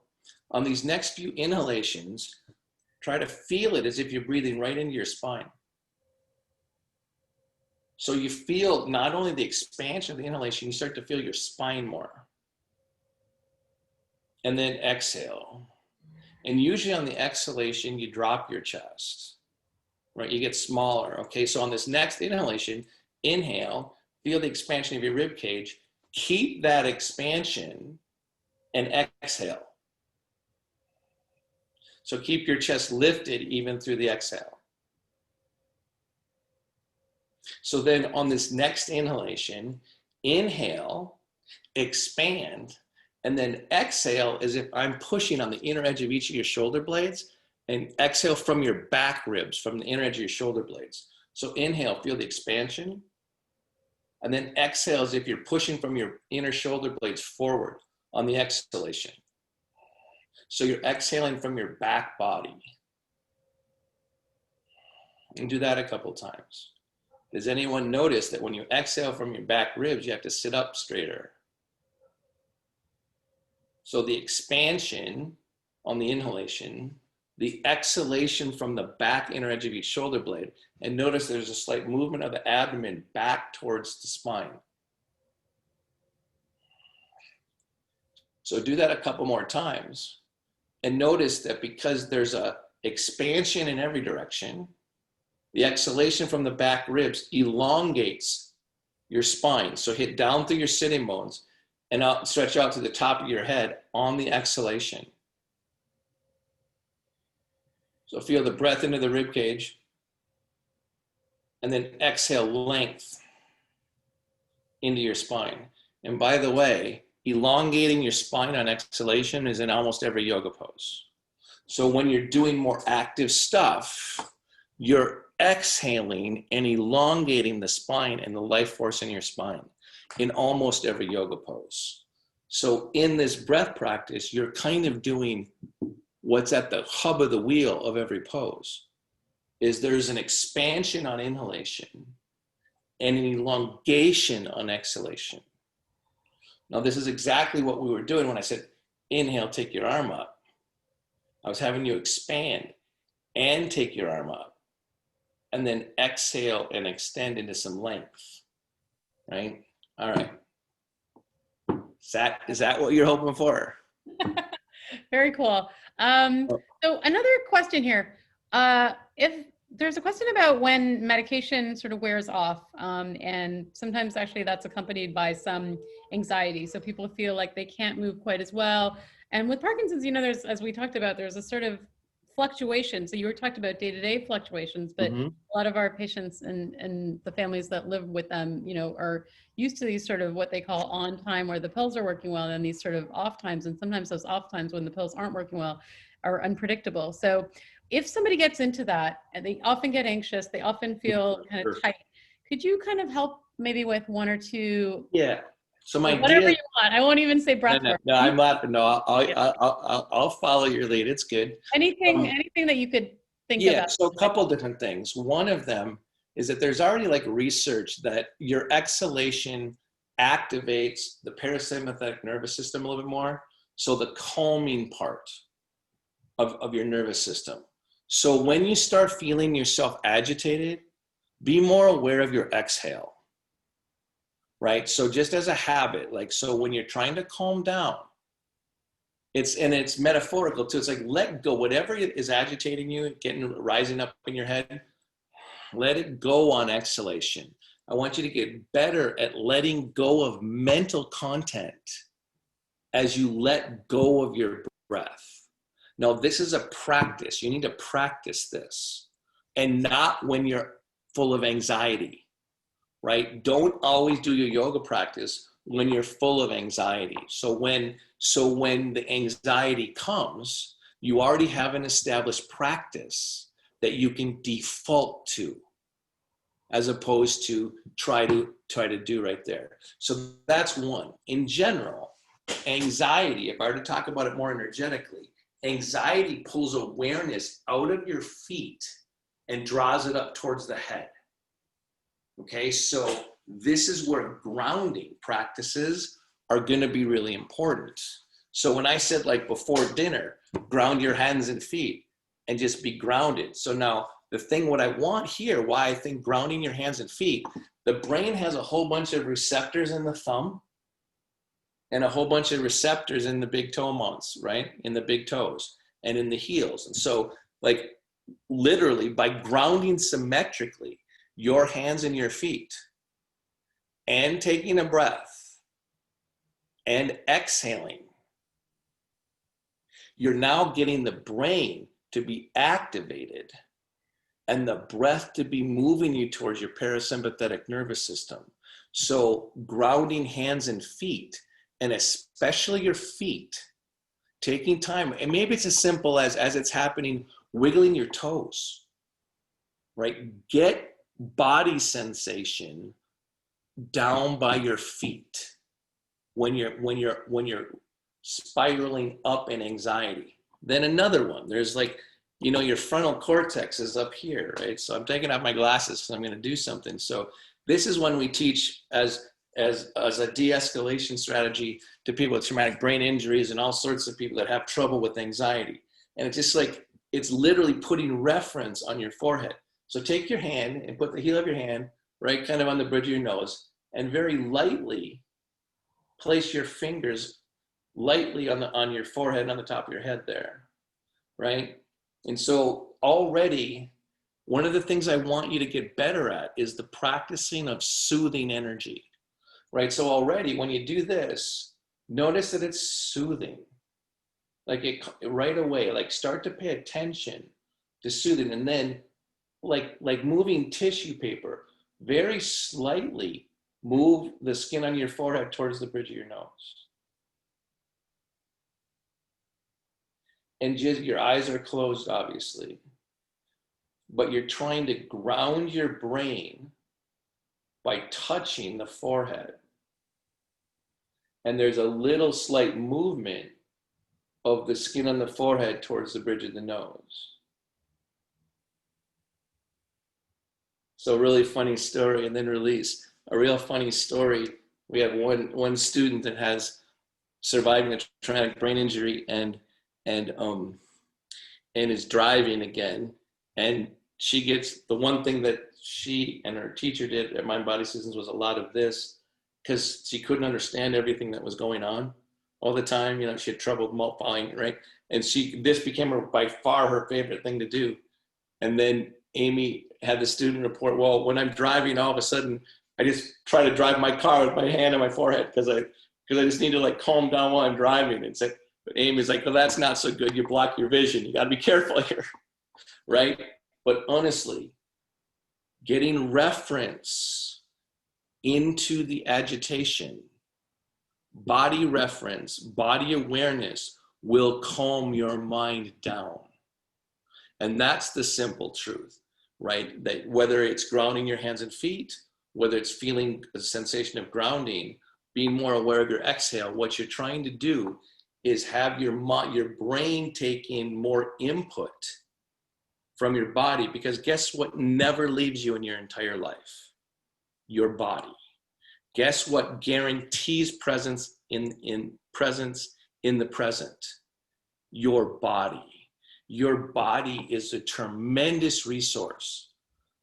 On these next few inhalations, try to feel it as if you're breathing right into your spine. So you feel not only the expansion of the inhalation, you start to feel your spine more. And then exhale. And usually on the exhalation, you drop your chest, right? You get smaller, okay? So on this next inhalation, inhale, feel the expansion of your rib cage, keep that expansion, and exhale. So keep your chest lifted even through the exhale. So then on this next inhalation, inhale, expand, and then exhale as if I'm pushing on the inner edge of each of your shoulder blades, and exhale from your back ribs, from the inner edge of your shoulder blades. So inhale, feel the expansion, and then exhale as if you're pushing from your inner shoulder blades forward on the exhalation. So you're exhaling from your back body. And do that a couple times. Does anyone notice that when you exhale from your back ribs, you have to sit up straighter? So the expansion on the inhalation, the exhalation from the back inner edge of each shoulder blade, and notice there's a slight movement of the abdomen back towards the spine. So do that a couple more times, and notice that because there's a expansion in every direction, the exhalation from the back ribs elongates your spine. So hit down through your sitting bones and out, stretch out to the top of your head on the exhalation. So feel the breath into the rib cage, and then exhale length into your spine. And by the way, elongating your spine on exhalation is in almost every yoga pose. So when you're doing more active stuff, you're exhaling and elongating the spine and the life force in your spine in almost every yoga pose. So in this breath practice, you're kind of doing what's at the hub of the wheel of every pose. Is there's an expansion on inhalation and an elongation on exhalation. Now, this is exactly what we were doing when I said, inhale, take your arm up. I was having you expand and take your arm up, and then exhale and extend into some length, right? All right. Is that what you're hoping for? Very cool. So another question here. If there's a question about when medication sort of wears off, and sometimes actually that's accompanied by some anxiety. So people feel like they can't move quite as well. And with Parkinson's, you know, there's, as we talked about, there's a sort of fluctuation. So you were talked about day-to-day fluctuations, but a lot of our patients and the families that live with them, you know, are used to these sort of what they call on time where the pills are working well, and these sort of off times. And sometimes those off times when the pills aren't working well are unpredictable. So if somebody gets into that and they often get anxious, they often feel kind of tight. Could you kind of help maybe with one or two? Yeah. So my whatever you want. I won't even say breath work. No, I'm laughing. No, I'll follow your lead. It's good. Anything that you could think about. Yeah. So a couple different things. One of them is that there's already like research that your exhalation activates the parasympathetic nervous system a little bit more. So the calming part of your nervous system. So when you start feeling yourself agitated, be more aware of your exhale, right? So just as a habit, like, so when you're trying to calm down, it's metaphorical too. It's like, let go, whatever is agitating you, rising up in your head, let it go on exhalation. I want you to get better at letting go of mental content as you let go of your breath. Now, this is a practice. You need to practice this, and not when you're full of anxiety, right? Don't always do your yoga practice when you're full of anxiety. So when the anxiety comes, you already have an established practice that you can default to, as opposed to try to do right there. So that's one. In general, anxiety, if I were to talk about it more energetically, anxiety pulls awareness out of your feet and draws it up towards the head. Okay, so this is where grounding practices are going to be really important. So when I said, like, before dinner, ground your hands and feet and just be grounded. So now the thing, what I want here, why I think grounding your hands and feet, the brain has a whole bunch of receptors in the thumb and a whole bunch of receptors in the big toe mounts, right? In the big toes and in the heels. And so, like, literally by grounding symmetrically your hands and your feet and taking a breath and exhaling, you're now getting the brain to be activated and the breath to be moving you towards your parasympathetic nervous system. So grounding hands and feet, and especially your feet, taking time, and maybe it's as simple as it's happening, wiggling your toes, right? Get body sensation down by your feet when you're spiraling up in anxiety. Then another one. There's like, you know, your frontal cortex is up here, right? So I'm taking off my glasses because I'm going to do something. So this is when we teach as a de-escalation strategy to people with traumatic brain injuries and all sorts of people that have trouble with anxiety. And it's just like, it's literally putting reference on your forehead. So take your hand and put the heel of your hand right kind of on the bridge of your nose, and very lightly place your fingers lightly on your forehead, on the top of your head there, right? And so already, one of the things I want you to get better at is the practicing of soothing energy, right? So already when you do this, notice that it's soothing. Like it right away, like start to pay attention to soothing, and then like moving tissue paper, very slightly move the skin on your forehead towards the bridge of your nose. And just your eyes are closed, obviously, but you're trying to ground your brain by touching the forehead. And there's a little slight movement of the skin on the forehead towards the bridge of the nose. So really funny story, and then release. A real funny story. We have one student that has surviving a traumatic brain injury and is driving again. And she gets, the one thing that she and her teacher did at Mind Body Systems was a lot of this, because she couldn't understand everything that was going on all the time. You know, she had trouble following, right? And this became by far her favorite thing to do. And then Amy had the student report, well, when I'm driving, all of a sudden, I just try to drive my car with my hand on my forehead because I just need to like calm down while I'm driving. And say, but Amy's like, well, that's not so good. You block your vision. You got to be careful here, right? But honestly, getting reference into the agitation, body reference, body awareness will calm your mind down. And that's the simple truth, right? That whether it's grounding your hands and feet, whether it's feeling a sensation of grounding, being more aware of your exhale, what you're trying to do is have your brain take in more input from your body, because guess what never leaves you in your entire life? Your body. Guess what guarantees presence in the present? Your body. Your body is a tremendous resource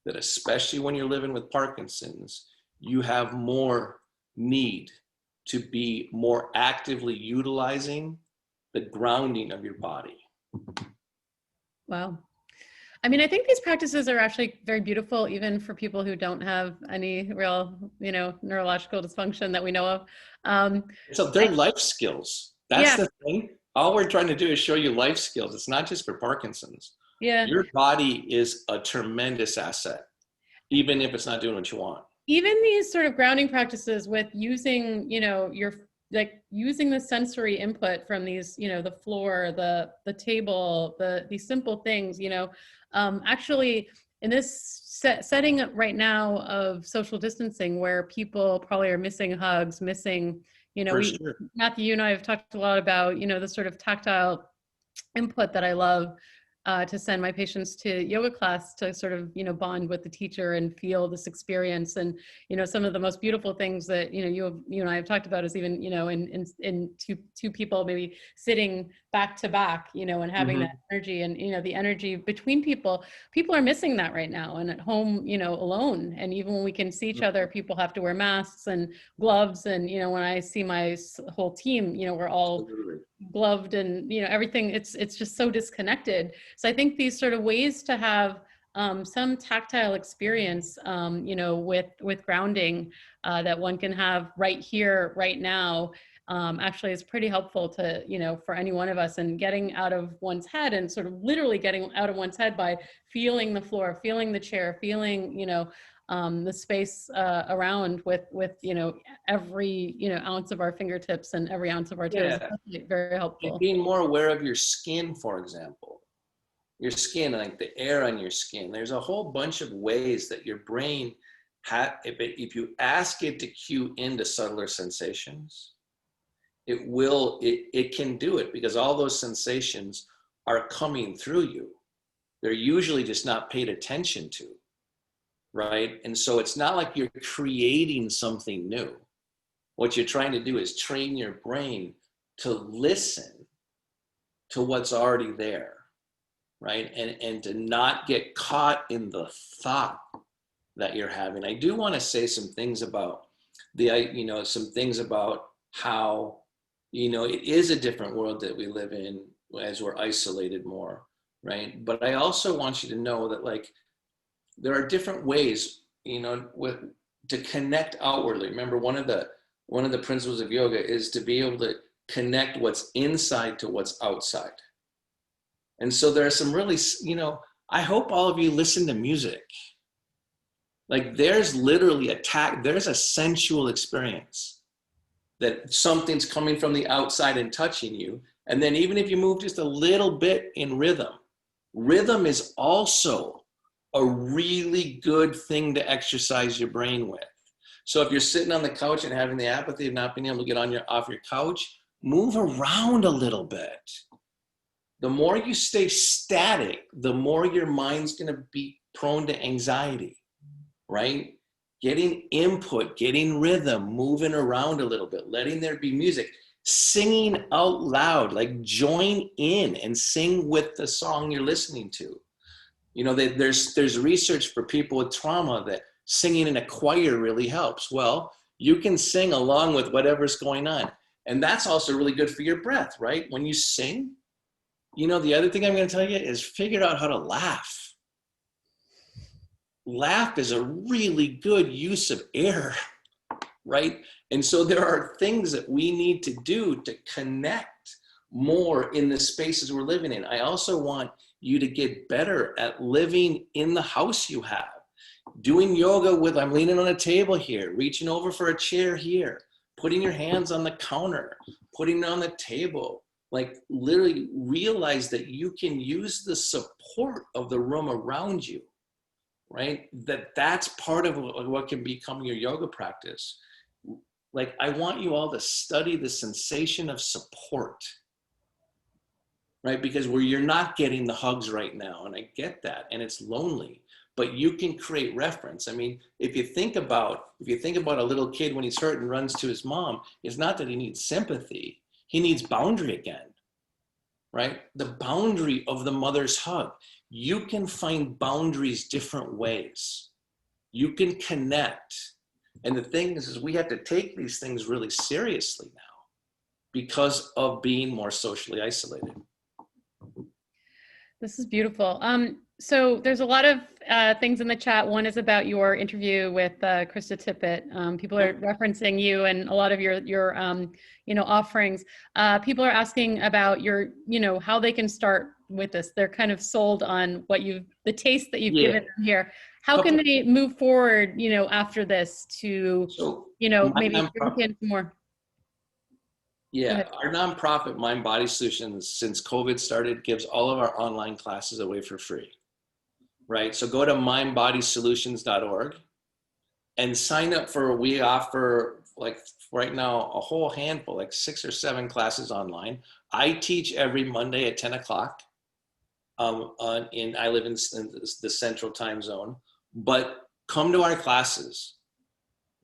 that, especially when you're living with Parkinson's, you have more need to be more actively utilizing the grounding of your body. Wow. I mean, I think these practices are actually very beautiful, even for people who don't have any real, neurological dysfunction that we know of. So they're life skills. That's the thing. All we're trying to do is show you life skills. It's not just for Parkinson's. Yeah. Your body is a tremendous asset, even if it's not doing what you want. Even these sort of grounding practices with using, using the sensory input from these, the floor, the table, these simple things, actually in this setting right now of social distancing, where people probably are missing hugs, missing, Sure. Matthew, you and I have talked a lot about, the sort of tactile input that I love to send my patients to yoga class to sort of, bond with the teacher and feel this experience. And, some of the most beautiful things that, you and I have talked about is even, in two people maybe sitting back to back, and having that energy and, the energy between people are missing that right now. And at home, alone. And even when we can see each other, people have to wear masks and gloves. And, when I see my whole team, we're all gloved and, everything, it's just so disconnected. So I think these sort of ways to have some tactile experience, with grounding that one can have right here, right now, actually is pretty helpful to, for any one of us, and getting out of one's head and sort of literally getting out of one's head by feeling the floor, feeling the chair, feeling, the space around with every ounce of our fingertips and every ounce of our toes. Yeah. Very helpful. And being more aware of your skin, for example, your skin, like the air on your skin. There's a whole bunch of ways that your brain, if you ask it to cue into subtler sensations, it can do it, because all those sensations are coming through you. They're usually just not paid attention to, right? And so it's not like you're creating something new. What you're trying to do is train your brain to listen to what's already there, right? And to not get caught in the thought that you're having. I do want to say some things about some things about how, it is a different world that we live in as we're isolated more, right? But I also want you to know that, like, there are different ways, to connect outwardly. Remember, one of the principles of yoga is to be able to connect what's inside to what's outside. And so there are some really, I hope all of you listen to music. Like, there's literally there's a sensual experience that something's coming from the outside and touching you. And then even if you move just a little bit in rhythm is also a really good thing to exercise your brain with. So if you're sitting on the couch and having the apathy of not being able to get off your couch, move around a little bit. The more you stay static, the more your mind's going to be prone to anxiety, right? Getting input, getting rhythm, moving around a little bit, letting there be music, singing out loud, like join in and sing with the song you're listening to. There's research for people with trauma that singing in a choir really helps. Well, you can sing along with whatever's going on. And that's also really good for your breath, right? When you sing, the other thing I'm going to tell you is figure out how to laugh. Laugh is a really good use of air, right? And so there are things that we need to do to connect more in the spaces we're living in. I also want you to get better at living in the house you have. Doing yoga with, I'm leaning on a table here, reaching over for a chair here, putting your hands on the counter, putting it on the table. Like, literally realize that you can use the support of the room around you, right? That's part of what can become your yoga practice. Like, I want you all to study the sensation of support, right? Because where you're not getting the hugs right now, and I get that, and it's lonely, but you can create reference. I mean, if you think about a little kid when he's hurt and runs to his mom, it's not that he needs sympathy, he needs boundary again, right? The boundary of the mother's hug. You can find boundaries different ways. You can connect. And the thing is we have to take these things really seriously now because of being more socially isolated. This is beautiful. So there's a lot of things in the chat. One is about your interview with Krista Tippett. People are referencing you and a lot of your offerings. People are asking about your, how they can start with this. They're kind of sold on the taste that you've given them here. How can they move forward, after this to, maybe bring in some more? Yeah, our nonprofit Mind Body Solutions, since COVID started, gives all of our online classes away for free, right? So go to mindbodysolutions.org and sign up we offer, like, right now, a whole handful, like 6 or 7 classes online. I teach every Monday at 10 o'clock. I live in the central time zone, but come to our classes.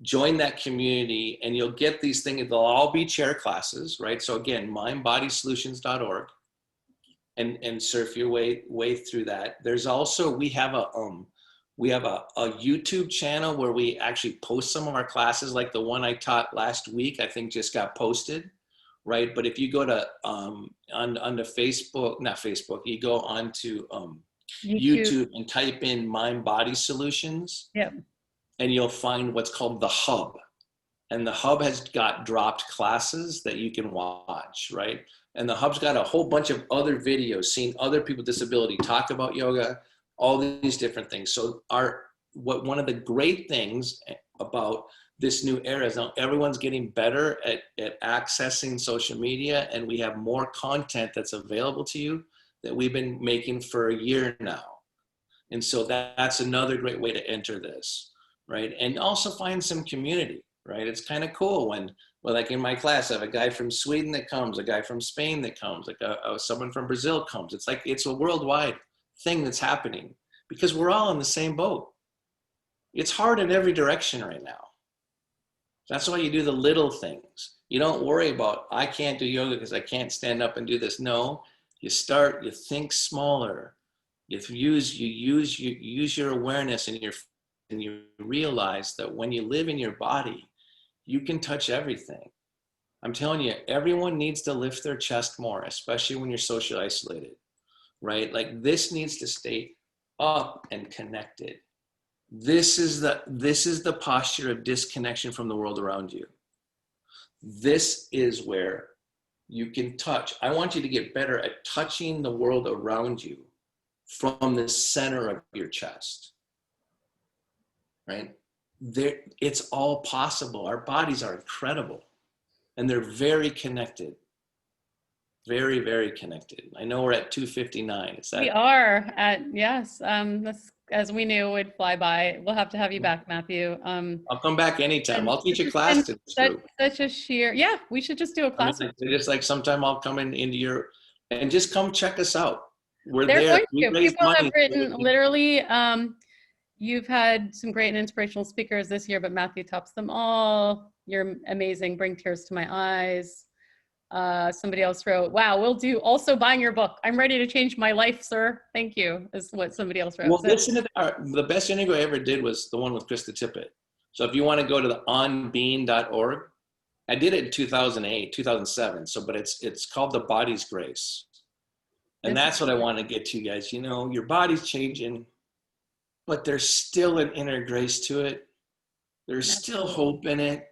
Join that community and you'll get these things. They'll all be chair classes, right? So again, mindbodysolutions.org and surf your way through that. There's also, we have a YouTube channel where we actually post some of our classes, like the one I taught last week, I think just got posted, right? But if you go to onto Facebook, not Facebook, you go onto YouTube and type in Mind Body Solutions. Yep. And you'll find what's called the Hub. And the Hub has got dropped classes that you can watch, right? And the Hub's got a whole bunch of other videos, seeing other people with disability talk about yoga, all these different things. So one of the great things about this new era is now everyone's getting better at accessing social media, and we have more content that's available to you that we've been making for a year now. And so that's another great way to enter this. Right. And also find some community. right? It's kind of cool when, well, like in my class, I have a guy from Sweden that comes, a guy from Spain that comes, like someone from Brazil comes. It's like, it's a worldwide thing that's happening because we're all in the same boat. It's hard in every direction right now. That's why you do the little things. You don't worry about, I can't do yoga because I can't stand up and do this. No, you think smaller. You use your awareness and you realize that when you live in your body, you can touch everything. I'm telling you, everyone needs to lift their chest more, especially when you're socially isolated, right? Like this needs to stay up and connected. This is the posture of disconnection from the world around you. This is where you can touch. I want you to get better at touching the world around you from the center of your chest, right? It's all possible. Our bodies are incredible and they're very connected. Very, very connected. I know we're at 2:59. Is that? We are at, yes. This, as we knew, would fly by. We'll have to have you back, Matthew. I'll come back anytime. I'll teach a class to this group. Such a sheer, yeah, we should just do a class. Just like sometime I'll come into your, and just come check us out. We're They're there. going to. People have written, literally, you've had some great and inspirational speakers this year, but Matthew tops them all. You're amazing. Bring tears to my eyes. Somebody else wrote, wow, we'll do also buying your book. I'm ready to change my life, sir. Thank you, is what somebody else wrote. Well, listen to the best interview I ever did was the one with Krista Tippett. So if you want to go to the onbeing.org, I did it in 2008, 2007. So, but it's called The Body's Grace. And that's what I want to get to, you guys. You know, your body's changing, but there's still an inner grace to it. There's still hope in it.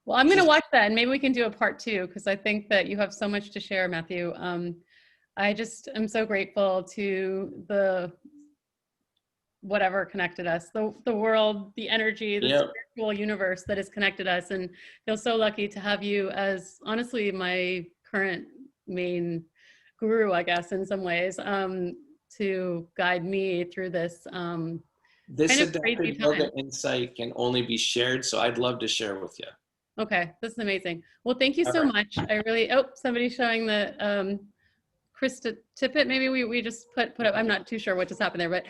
Well, I'm going to watch that and maybe we can do a part 2 because I think that you have so much to share, Matthew. I just am so grateful to the whatever connected us, the world, the energy, the spiritual universe that has connected us, and feel so lucky to have you as honestly my current main guru, I guess, in some ways, to guide me through this. This adaptive yoga insight can only be shared, so I'd love to share with you. Okay, this is amazing. Well, thank you so much. I really, somebody's showing the Krista Tippett, maybe we just put up, I'm not too sure what just happened there, but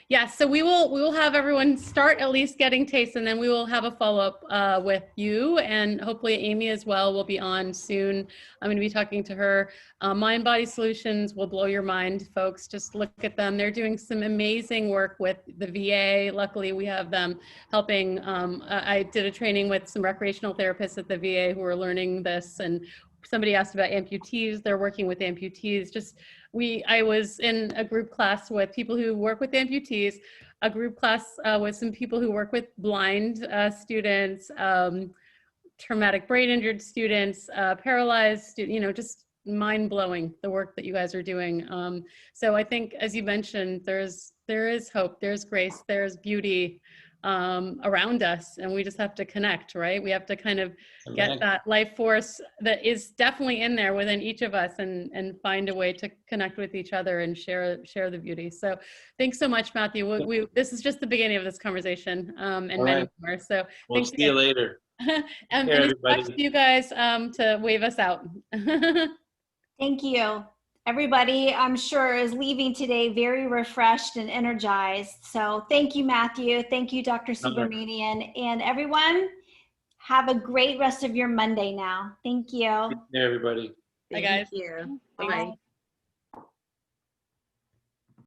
yeah, so we will have everyone start at least getting tastes, and then we will have a follow-up with you, and hopefully Amy as well will be on soon. I'm gonna be talking to her. Mind Body Solutions will blow your mind, folks. Just look at them. They're doing some amazing work with the VA. Luckily, we have them helping. I did a training with some recreational therapists at the VA who are learning this, and somebody asked about amputees. They're working with amputees. I was in a group class with people who work with amputees, a group class with some people who work with blind students, traumatic brain injured students, paralyzed, just mind blowing the work that you guys are doing. So I think, as you mentioned, there is hope, there's grace, there's beauty around us, and we just have to connect, right? We have to kind of get that life force that is definitely in there within each of us, and find a way to connect with each other and share the beauty. So thanks so much, Matthew. This is just the beginning of this conversation, and many more. So we'll see you later. And everybody, to you guys to wave us out. Thank you. Everybody, I'm sure, is leaving today very refreshed and energized. So thank you, Matthew. Thank you, Dr. Subramanian. And everyone, have a great rest of your Monday now. Thank you. Hey, everybody. Bye, guys. Thank you. Bye.